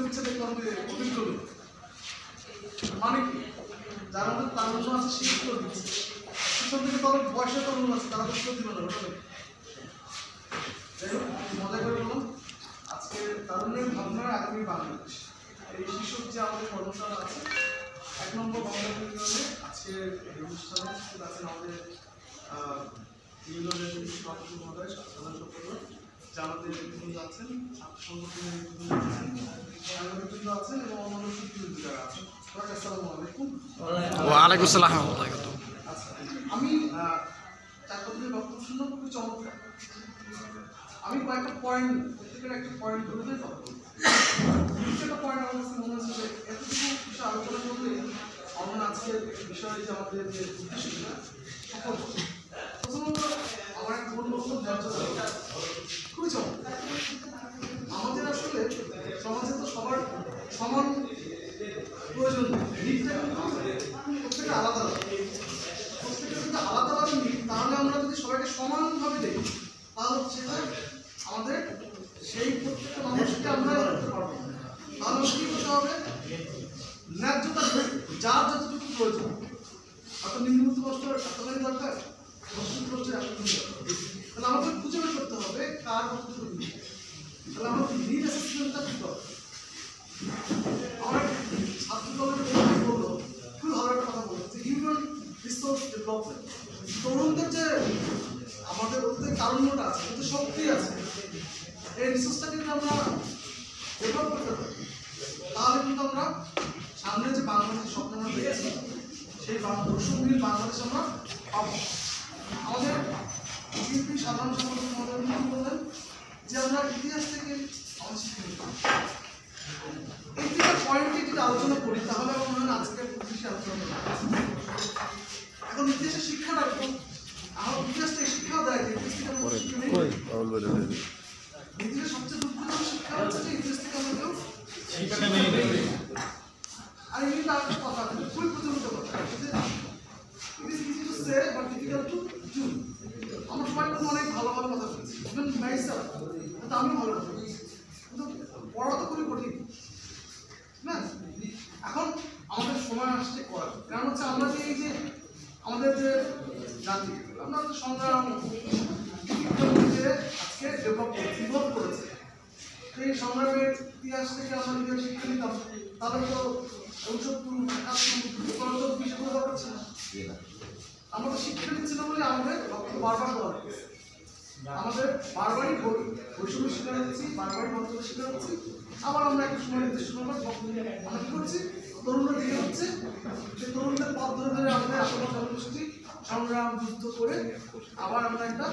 দিচ্ছে দেখলাম যে অভিজ্ঞ মানে কি যার মধ্যে তারুণ্য আছে সেই উত্তর দিচ্ছে, পিছন থেকে তখন বয়সের তরুণ আছে তারা উত্তর দিল না। ওটা যাই হোক মজা করে বললাম আজকে তারুণ্যের ভাবনার আগামী বাংলাদেশ এই শীর্ষক যে আমাদের কর্মশালা আছে 1 নম্বর বাংলা ইউনিয়নে আজকে এই অনুষ্ঠানে আছেন আমাদের ইউনিয়নের সভাপতি মহোদয়, সাধারণ সম্পাদক, জামাতের নেতৃবৃন্দ আছেন, ছাত্র সংগঠনের নেতৃবৃন্দ আছেন, সাংবাদিকবৃন্দ আছেন এবং অন্যান্য শিক্ষাবিদ যারা আছেন। আসসালামু আলাইকুম। ওয়ালাইকুম আসসালাম। আচ্ছা, আমি চার কথায় বক্তব্য শুনলাম খুবই চমৎকার। আমি কয়েকটা পয়েন্ট প্রত্যেকের একটা পয়েন্ট ধরে ধরে কথা বলবো। একটা পয়েন্ট আমার কাছে মনে হচ্ছে যে এতটুকু কিছু আলোচনা করলে আমরা আজকের বিষয়ে যে আমাদের যে উদ্দেশ্যটা সফল হবে। প্রথমত আমার একটা বলবো খুবই চমৎকার। আমাদের আসলে সমাজে তো সবার সমান প্রয়োজন, নিডটা কিন্তু প্রত্যেকটা আলাদা আলাদা, প্রত্যেকটা যদি আলাদা আলাদা নিড, তাহলে আমরা যদি সবাইকে সমানভাবে দেখি তাহলে সেটা আমাদের সেই প্রত্যেকটা মানুষকে আমরা করতে পারবো। তাহলে কি করতে হবে? ন্যায্যতা যার যতটুকু প্রয়োজন, অর্থাৎ নিম্নবিত্ত বস্তুর এতখানি দরকার, মধ্যবিত্ত বস্তুর এতখানি দরকার, তাহলে আমাদের খুঁজে বের করতে হবে কার কতটুকু নিড। তাহলে আমাদের নিড অ্যাসেসমেন্টটা কি হবে? আমার ছাত্র দলের বললো খুবই ভালো একটা কথা বললো যে হিউম্যান রিসোর্স ডেভেলপমেন্ট, তরুণদের যে আমাদের ওদের তারুণ্যটা আছে, ওদের শক্তি আছে, এই রিসোর্সটা কিন্তু আমরা ডেভেলপ করতে পারি। তাহলে কিন্তু আমরা সামনে যে বাংলাদেশের স্বপ্ন আমরা দেখেছি সেই বৈষম্যহীন বাংলাদেশ আমরা পাবো। আমাদের বিএনপি সাধারণ সম্পাদক মহোদয় বললেন যে আমরা ইতিহাস থেকে আমাদের শিখে নিতে পারি। এই তিনটা পয়েন্টে যদি আলোচনা করি তাহলে আমার মনে হয় আজকের ইতিহাসে আলোচনা করা। এখন ইতিহাসের শিক্ষাটা এখন আমার ইতিহাস থেকে শিক্ষাও দেয় যে ইতিহাস থেকে আমরা শিক্ষা নেই। ইতিহাসের সবচেয়ে দুঃখজনক শিক্ষা হচ্ছে যে ইতিহাস থেকে আমরা কেউ শিক্ষা নেই। আর এই কিন্তু আরেকটা কথা খুবই প্রচলিত কথা যে it is easy to say but difficult to do. আমরা সবাই কিন্তু অনেক ভালো ভালো কথা বলছি, ইভেন মাইসেলফ, কিন্তু আমিও ভালো কথা বলছি, কিন্তু পড়া তো খুবই কঠিন না। এখন আমাদের সময় আসছে করার, কারণ হচ্ছে আমরা যে এই যে আমাদের যে জাতি, আমরা যে সংগ্রাম আজকে ডেভেলপ করেছি, ইভলভ করেছে, সেই সংগ্রামের ইতিহাস থেকে আমরা যদি শিক্ষা নিতাম তাহলে তো 69, 71, 20 দরকার ছিল না। আমরা তো শিক্ষা নিচ্ছি না বলে আমাদের বারবার বলা হয়েছে, আমাদের বারবারই বৈষম্য শিকার হচ্ছি, বারবারই বঞ্চনা শিকার হচ্ছি। আবার আমরা একটা সময় নির্দিষ্ট আমরা কি করছি, তরুণরা দিকে হচ্ছে, সেই তরুণদের পথ ধরে ধরে আমাদের আশেপাশে জনগোষ্ঠী সংগ্রাম যুদ্ধ করে আবার আমরা একটা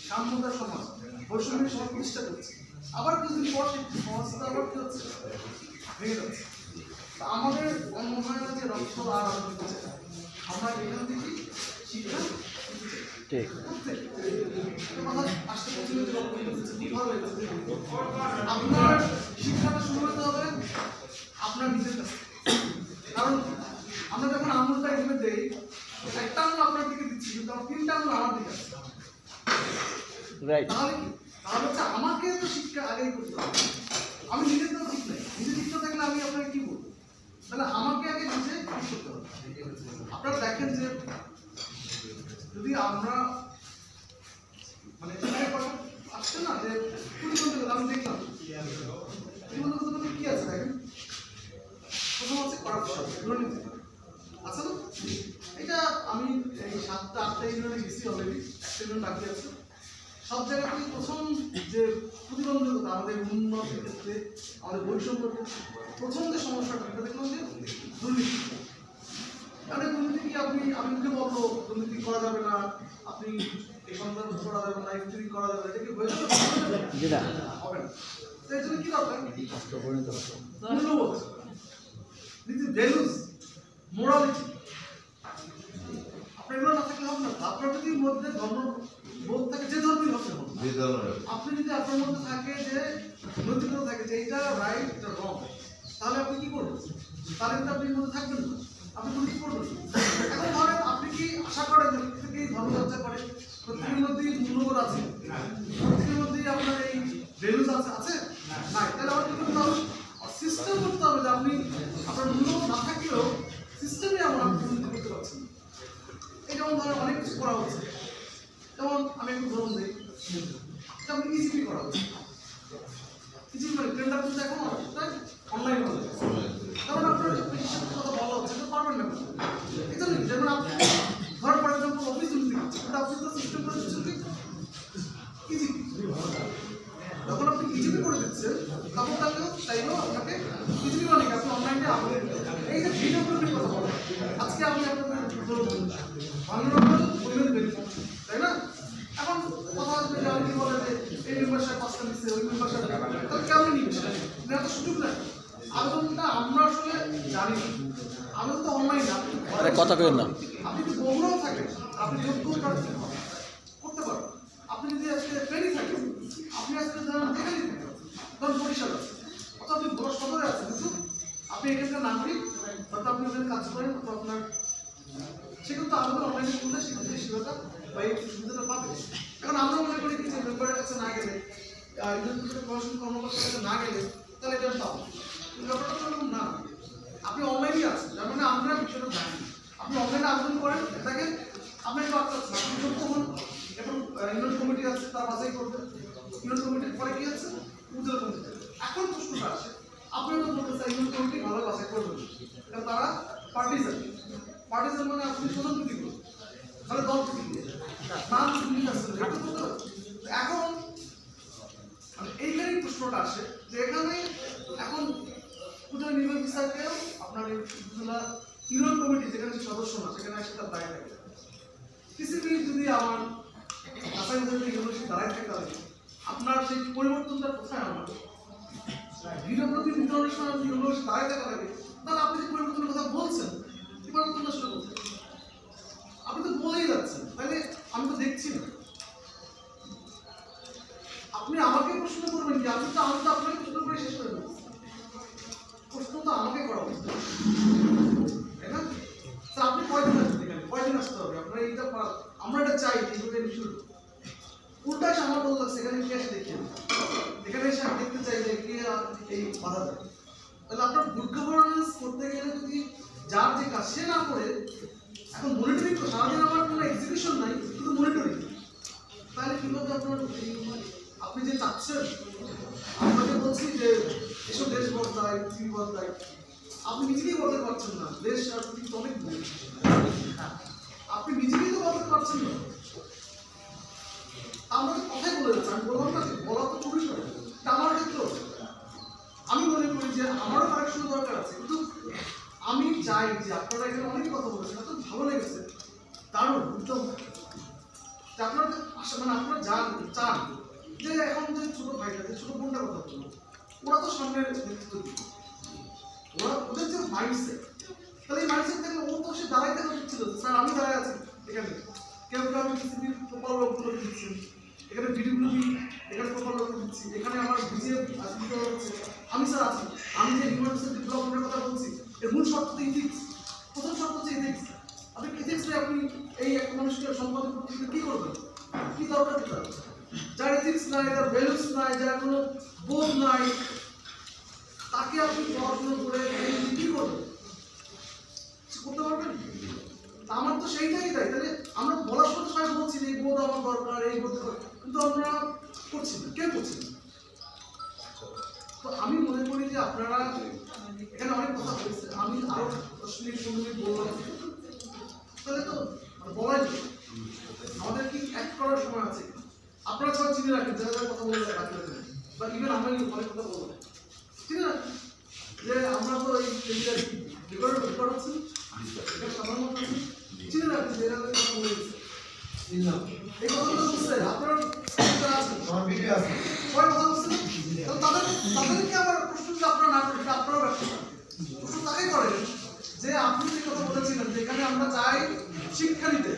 সাম্যতার সমাজ, বৈষম্যের সমাজ প্রতিষ্ঠা করছি। আবার কিছুদিন পর সেই সমাজটা আবার কি হচ্ছে, ভেঙে যাচ্ছে। আমাদের মনে হয় না যে রক্ত আর আমাদের কাছে আমরা এখান থেকে শিক্ষা আপনার শিক্ষাটা শুরু হতে হবে আপনার নিজের কাছে। কারণ আমরা যখন আঙুলটা এখানে দেই, একটা আঙুল আপনার দিকে দিচ্ছি কিন্তু আমার 3টা আঙুল আমার দিকে আছে। তাহলে কি, তাহলে হচ্ছে আমাকে তো শিক্ষা আগেই করতে হবে। আমি নিজের তো ঠিক নাই, নিজে ঠিক না থাকলে আমি আপনাকে কি বলবো? তাহলে আমাকে আগে নিজে ঠিক করতে হবে। আপনারা দেখেন যে যদি আমরা মানে আসছে না যে প্রতিবন্ধকতা, আমি দেখলাম প্রতিবন্ধকতা কি আছে দেখেন। প্রথম হচ্ছে করাপশন, দুর্নীতি আছে না। এটা আমি এই 7টা-8টা ইউনিয়নে গেছি অলরেডি, একটা ইউনিয়ন বাকি আছে। সব জায়গাতেই প্রথম যে প্রতিবন্ধকতা আমাদের উন্নতির ক্ষেত্রে, আমাদের বৈষম্যের ক্ষেত্রে প্রথম যে সমস্যাটা দেখলাম যে দুর্নীতি। কারণ দুর্নীতি কি আমি মুখে বলবো দুর্নীতি করা যাবে না, আপনি এই সন্তান করা যাবে না, ইত্যাদি করা যাবে না, এটা কি হয়ে যাবে? হবে না। তো এই জন্য কি দরকার? মূল্যবোধ, নীতি, ভ্যালুজ, মোরালিটি। আপনার এগুলো না থাকলে হবে না। আপনার যদি মধ্যে ধর্মবোধ থাকে, যে ধর্মই হবে, আপনি যদি আপনার মধ্যে থাকে যে নৈতিকতা থাকে যে এটা রাইট এটা রং, তাহলে আপনি কি করবেন? তাহলে কিন্তু আপনি মধ্যে থাকবেন না, আপনি কোনো কি করবেন। এখন ধরেন আপনি কি আশা করেন যে প্রত্যেকেই ধর্মচর্চা করে, প্রত্যেকের মধ্যেই মূল্যবোধ আছে, প্রত্যেকের মধ্যেই আপনার এই ভ্যালুজ আছে? নাই। তাহলে আমার কি করতে হবে? আপনি আপনার মূল্য না থাকলেও সিস্টেমে এমন আপনি দুর্নীতি করতে পারছেন। এই যেমন ধরেন অনেক কিছু করা হচ্ছে, যেমন আমি একটু ধরুন দিই, যেমন ইজিপি করা হচ্ছে। ইজিপি মানে টেন্ডার কিন্তু এখন অনলাইন হয়ে যাচ্ছে, কারণ আপনার হিসাবের কথা বলা হচ্ছে এটা পারবেন না। এই জন্য যেমন আপনি ধরেন ফর এক্সাম্পল অফিস দুর্নীতি করছে, কিন্তু আপনি তো সিস্টেম করে দিচ্ছেন ইজিপি। যখন আপনি ইজিপি করে দিচ্ছেন তখন তাকে চাইলেও আপনাকে ইজিপি মানে আপনি অনলাইনে আপলোড এই যে ভিডিওগ্রাফির কথা বলেন, আজকে আমি আপনাদের ধরুন ভালোরকম পরিমাণ বেরিয়ে, তাই না? এখন কথা আসবে যে আমি বলে যে এই মেম্বারশিপ 5টা দিচ্ছে, ওই মেম্বারশিপ, তাহলে কেমন নিবে সেটা নেওয়ার তো সুযোগ নাই। আবেদনটা আমরা আসলে জানি না, আবেদন তো অনলাইন না, কথা কেন না, আপনি যদি বহুরাও থাকেন আপনি যোগ্য প্রার্থী করতে পারেন। আপনি যদি আজকে ট্রেনিং থাকেন, আপনি আজকে ধরেন যেখানেই থাকেন, ধরুন বরিশাল আছে অথবা আপনি বড় সদরে আছেন, কিন্তু আপনি এখানকার নাগরিক অথবা আপনি ওখানে কাজ করেন অথবা আপনার সেখানে তো আবেদন অনলাইনে করলে সেখান থেকে সেবাটা বা এই সুবিধাটা পাবে। এখন আমরা মনে করি যে মেম্বারের কাছে না গেলে প্রশাসনিক কর্মকর্তার কাছে না গেলে তাহলে এটা পাবো, ব্যাপারটা তো এরকম না। আপনি অনলাইনেই আছেন, যার মানে আমরা বিষয়টা জানি। আপনি অনলাইনে আবেদন করেন, দেখেন আপনার বার্তা আছে, আপনি যোগ্য হন, এখন ইউনিয়ন কমিটি আছে তার বাছাই করবে, ইউনিয়ন কমিটির পরে কি আছে উপজেলা কমিটি। এখন প্রশ্নটা আসে, আপনারা তো বলতে চাই ইউনিয়ন কমিটি ভালো বাছাই করবেন, কারণ তারা পার্টিজান মানে আপনি স্বতন্ত্র দিক মানে দল থেকে না এখন এইখানেই প্রশ্নটা আসে যে এখানে এখন উপজেলা নির্বাহী বিচারকেও আপনার এই উপজেলা ইউনিয়ন কমিটি যেখানে সদস্য না সেখানে এসে তার দায় থাকে। পিসিবি যদি আমার আসামি ইউনিভার্সিটি দাঁড়ায় থাকে তাহলে আপনার সেই পরিবর্তনটা কোথায় আমার ভিডিওগ্রাফি বিতরণের সময় যদি ইউনিভার্সিটি দাঁড়ায় থাকা লাগে, তাহলে আপনি যে পরিবর্তনের কথা বলছেন এই পরিবর্তনটা আসলে কোথায়? আপনি তো বলেই যাচ্ছেন, তাহলে আমি তো দেখছি না। আপনি আমাকে প্রশ্ন করবেন কি? আমি তো আপনাকে প্রশ্ন করে শেষ করে দেবো, প্রশ্ন তো আমাকে করা উচিত, তাই না? আপনি কয়দিন আসবেন এখানে, কয়দিন আসতে হবে আপনার এইটা, আমরা এটা চাই এইভাবে ইস্যু উল্টা এসে আমার বল লাগছে এখানে কি আসে দেখি, এখানে এসে আমি দেখতে চাই যে কে এই বাধা দেয়। তাহলে আপনার গুড গভর্নেন্স করতে গেলে যদি যার যে কাজ সে না করে, এখন মনিটরিং তো সারাদিন আমার কোনো এক্সিকিউশন নাই, শুধু মনিটরিং, তাহলে কীভাবে আপনার আপনি যে চাচ্ছেন, আপনাকে বলছি যে এসব দেশ বদলায় পৃথিবী বদলায়, আপনি নিজেকেই বদলাতে পারছেন না, দেশ আর পৃথিবী অনেক দূর, আপনি নিজেকেই তো বদলাতে পারছেন না। আমরা তো কথাই বলে যাচ্ছি, আমি বললাম না যে বলা তো খুবই সহজ, আমার ক্ষেত্রে আমি মনে করি যে আমারও কারেকশন দরকার আছে, কিন্তু আমি চাই যে আপনারা এখানে অনেক কথা বলেছেন, এত ভালো লেগেছে, দারুণ উদ্যম, যে আপনারা মানে আপনারা চান যে এখন যে ছোট ভাইটা যে ছোট বোনটার কথা বললো, ওরা তো সামনের নেতৃত্ব দিবে, ওরা ওদের যে মাইন্ডসেট, তাহলে এই মাইন্ডসেট থেকে ও তো সে দাঁড়াইতে হচ্ছিল, স্যার আমি দাঁড়ায় আছি এখানে, কেউ কেউ আমি পিসিবির প্রপার লোকগুলো দিচ্ছি, এখানে ভিডিওগুলো এখানে প্রপার লোক দিচ্ছি, এখানে আমার বিজেপি হচ্ছে, আমি স্যার আছি, আমি যে ইউনিভার্সিটি ডেভেলপমেন্টের কথা বলছি এর মূল শর্ত তো ইথিক্স, প্রথম শর্ত হচ্ছে ইথিক্স। আপনি ইথিক্সে আপনি এই একটা মানুষকে সম্পাদন করতে কী করবেন, কী দরকার দিতে হবে? যার ইথিক্স নাই, যার ভ্যালুস নাই, যার কোনো বোধ নাই, তাকে আপনি পড়াশোনা করে কী করবেন, করতে পারবেন? আমার তো সেইটাই তাই, তাহলে আমরা বলার সাথে সবাই বলছি যে এই বোধ আমার দরকার, এই বোধ, কিন্তু আমরা করছি না, কেউ করছি না। তো আমি মনে করি যে আপনারা এখানে অনেক কথা বলছে, আমি আরো 10 মিনিট 15 মিনিট বললাম, তাহলে তো বলাই আমাদের কি অ্যাক্ট করার সময় আছে। আপনারা সবাই চিনে রাখেন যারা যারা কথা বলে রাখতে বা ইভেন আমরা অনেক কথা বলবো, চিনে রাখেন যে আমরা তো এই রেকর্ড হচ্ছে এটা সাধারণ মতো চিনে রাখেন যে এরা কথা বলে গেছে, এই কথাগুলো বুঝছে আপনারা আছেন, আমার ভিডিও আছে, সবাই কথা বলছেন, তাদেরকে আবার প্রশ্ন যদি আপনারা না করেন আপনারাও ব্যর্থ, প্রশ্ন তাকেই করেন যে আপনি যে কথা বলেছিলেন যে এখানে আমরা চাই শিক্ষা নিতে,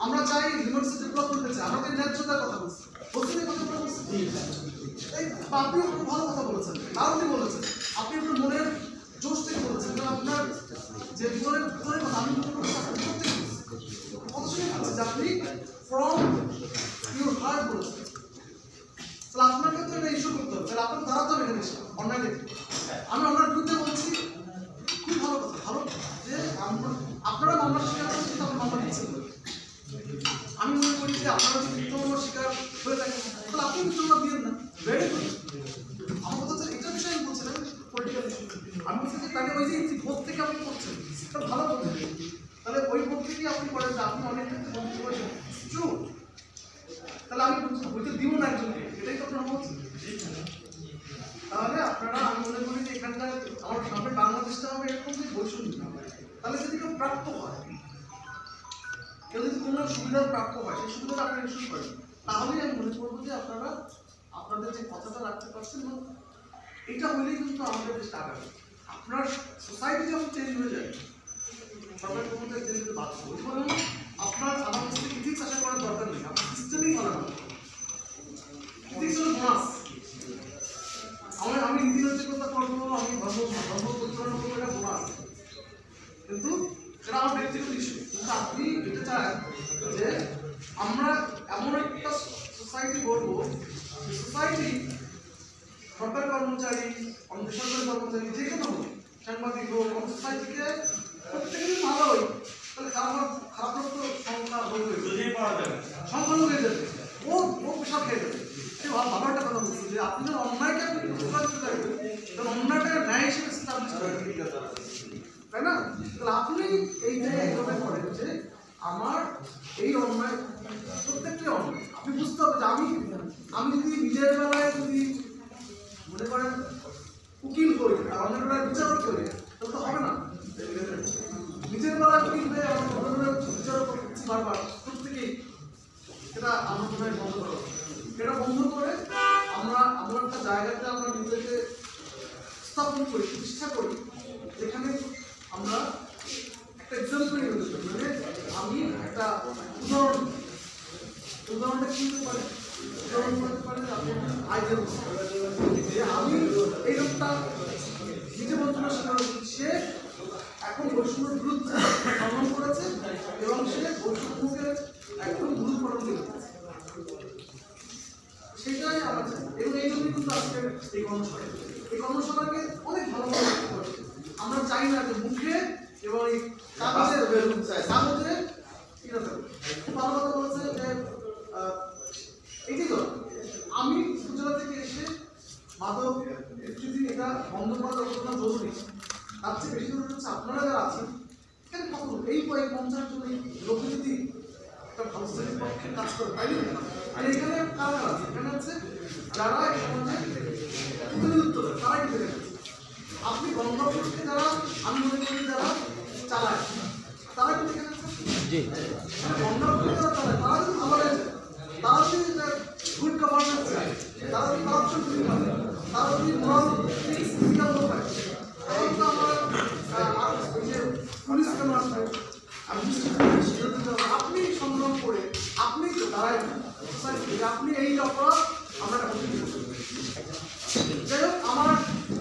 আমরা চাই ইউনিভার্সিটি ডেভেলপ করতে চাই, আমাদের ন্যায্যতার কথা বলছি, বলছেন এই কথাগুলো বলছেন, এই আপনিও খুব ভালো কথা বলেছেন, দারুণই বলেছেন, আপনি আপনার মনের জোশ থেকে বলেছেন, কারণ আপনার যে ভিতরের কথা আমি আপনি ফ্রম ইউর হার্ট বলেছেন, তাহলে আপনাকে তো এটা ইস্যু করতে হবে, তাহলে আপনার দাঁড়াতে হবে এখানে অন্যায় দেখে। আমি অন্যার বিরুদ্ধে বলছি, পলিটিক্যাল ইস্যু। আমি বলছি যে তাহলে ওই যে ভোট থেকে আপনি করছেন তাহলে ভালো বলতে তাহলে ওই ভোট থেকেই আপনি করেন যে আপনি অনেক ক্ষেত্রে বন্ধু করেছেন ট্রু। তাহলে আমি বইতে দিব না একজনকে, এটাই তো আপনারা বলছেন। তাহলে আপনারা আমি মনে করি যে এখানকার আমার সামনে বাংলাদেশটা হবে এরকম যে বৈষম্য, তাহলে যদি কেউ প্রাপ্ত হয়, কেউ যদি কোনো সুবিধার প্রাপ্ত হয় সেই সুবিধাটা আপনারা ইস্যু করেন, তাহলেই আমি মনে করবো যে আপনারা আপনাদের যে কথাটা রাখতে পারছেন এবং এটা হলেই কিন্তু আমাদের দেশটা আগাবে। আপনার সোসাইটি যখন চেঞ্জ হয়ে যায় সরকার ক্ষমতায় চেঞ্জ হতে বাধ্য, বলুন আপনার আমার কাছ থেকে ইথিক্স আশা করার দরকার নেই, আপনার সিস্টেমেই ভালো না। ইথিক্স হলো বোনাস। আমি নীতিনৈতিকতা করবো, আমি ধর্ম পরিচালনা করবো, এটা বোনাস, কিন্তু সেটা আমার ব্যক্তিগত ইস্যু। কিন্তু আপনি এটা চান যে আমরা এমন একটা সোসাইটি করবো, সোসাইটি সরকারি কর্মচারী, বেসরকারি কর্মচারী, যে কোনো হোক, সাংবাদিক হোক, সোসাইটিকে প্রত্যেকেরই ভালো হয়, তাহলে খারাপ তো সংখ্যা সংখ্যালঘু হয়ে যাবে, ও পেশা খেয়ে যাবে। সে ভালো একটা কথা বলছি যে আপনি যখন অন্যায়কে আপনি প্রতিবাদ করতে চাইবেন তখন অন্যায়টাকে ন্যায় হিসেবে এস্টাবলিশ করবেন, তাই না? তাহলে আপনি এই যে এইভাবে করেন যে আমার এই অন্যায় প্রত্যেকটি অন্যায় আপনি বুঝতে হবে যে আমি যদি নিজের বেলায় যদি মনে করেন উকিল করি আর অন্যের বেলায় বিচারক করি তাহলে তো হবে না। নিজের বেলায় উকিল হয়ে আমার অন্যের বেলায় বিচারক করছি বারবার, প্রত্যেকেই এটা আমার মনে হয় বন্ধ করা, এটা বন্ধ করে আমরা এমন একটা জায়গাতে আমরা নিজেকে স্থাপন করি, প্রতিষ্ঠা করি, যেখানে আমরা একটা এক্সাম্পল হতে পারি। মানে আমি একটা উদাহরণটা কি হতে পারে, উদাহরণ করতে পারে আপনি আইজেল যে আমি এই লোকটা নিজে বঞ্চনা স্বীকার করছি, সে এখন বৈষম্যের বিরুদ্ধে সংগ্রাম করেছে এবং সে বৈষম্যকে একদম দূরীকরণ করেছে, সেটাই আমার চাই। এবং এই জন্যই কিন্তু আজকে এই কর্মশালাকে অনেক ভালোভাবে করছে। আমরা চাই না যে মুখে এবং এই কাগজে ভালো কথা বলছে যে এটি তো আমি উপজেলা থেকে এসে মাদক যদি এটা বন্ধ করা যতটা জরুরি, তার চেয়ে বেশি জরুরি হচ্ছে আপনারা যারা আছেন এখানে কত এই 50 জন লোকে যদি একটা ভালো শ্রেণীর পক্ষে কাজ করে, তাই না? আর এখানে কারা আছে, এখানে আছে যারা এই সমাজে প্রতিনিধিত্ব করে, তারাই কিন্তু এখানে আপনি গণতন্ত্রকে যারা আমি মনে করি যারা চালায় তারা কিন্তু এখানে গণতন্ত্রকে যারা চালায় তারা যদি ভালো হয়েছে, তারা যদি গুড গভর্নেন্স চায়, তারা যদি করাপশন ফ্রি পায়, তারা যদি মোরাল ফিজিক্যাল হয়, তখন তো আমার ওই যে পুলিশ কেন আসবে, আপনি সংগ্রাম করে আপনি তো দাঁড়ায় আপনি এই অপরাধ আমরা যাই হোক। আমার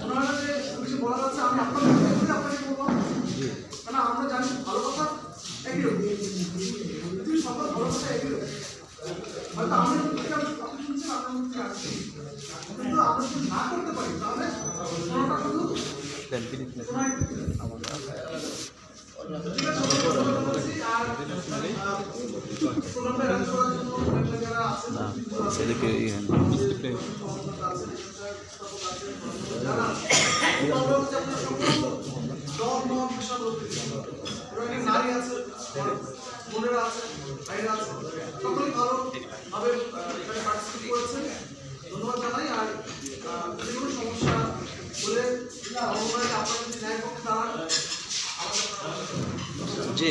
মনে হয় না যে পুলিশে বলা যাচ্ছে আমি আপনাকে বললাম, কারণ আমরা জানি ভালো কথা একই রকম, পৃথিবীর সকল ভালো কথা একই রকম, হয়তো আমাদের আপনি শুনছেন আপনার মুখ থেকে আসছে, কিন্তু আমরা যদি না করতে পারি তাহলে কোনোটা শুধু সেদিকে নারী আছে, বোনেরা আছে, ভাইরা আছে, সকলেই ভালোভাবে এখানে পার্টিসিপেট করেছেন, ধন্যবাদ জানাই। আর যে কোনো সমস্যা বলে আপনারা যদি ন্যায় পক্ষে দাঁড়ান জি